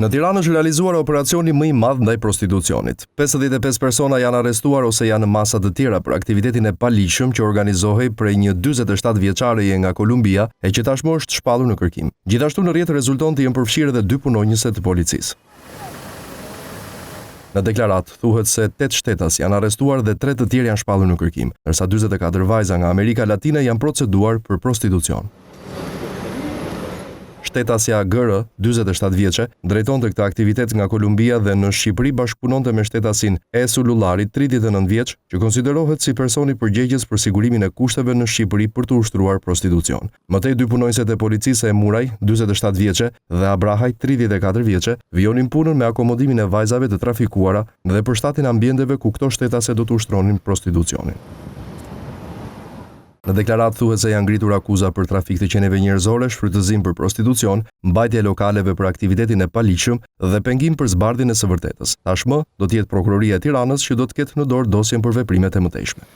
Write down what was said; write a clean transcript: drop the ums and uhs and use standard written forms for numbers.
Në Tiranë është realizuar operacioni më i madh ndaj prostitucionit. 55 persona janë arrestuar ose janë në masa të tjera për aktivitetin e paligjshëm që organizohej prej një 47 vjeçareje nga Kolumbia e që tashmë është shpallur në kërkim. Gjithashtu në rrjet rezulton të jenë përfshirë edhe 2 punonjëse të policisë. Në deklaratë thuhet se 8 shtetas janë arrestuar dhe 3 të tjerë janë shpallur në kërkim, ndërsa 44 vajza nga Amerika Latine janë proceduar për prostitucion. Shtetasja GR, 47 vjeçe, drejtonte këtë aktivitet nga Kolumbia dhe në Shqipëri bashkëpunonte me shtetasin Esu Lullari, 39 vjeç, që konsiderohet si personi përgjegjës për sigurimin e kushteve në Shqipëri për të ushtruar prostitucion. Mëtej 2 punonjëset e policisë e Muraj, 47 vjeçe, dhe Abrahaj, 34 vjeçe, vijonin punën me akomodimin e vajzave të trafikuara dhe përshtatin ambienteve ku këto shtetase do të ushtronin prostitucionin. Në deklaratë thuhet se janë ngritur akuza për trafik të qenieve njerëzore, shfrytëzim për prostitucion, mbajtje lokaleve për aktivitetin e paligjshëm dhe pengim për zbardhjen e së vërtetës. Tashmë do të jetë Prokuroria e Tiranës që do të ketë në dorë dosjen për veprimet e mëtejshme.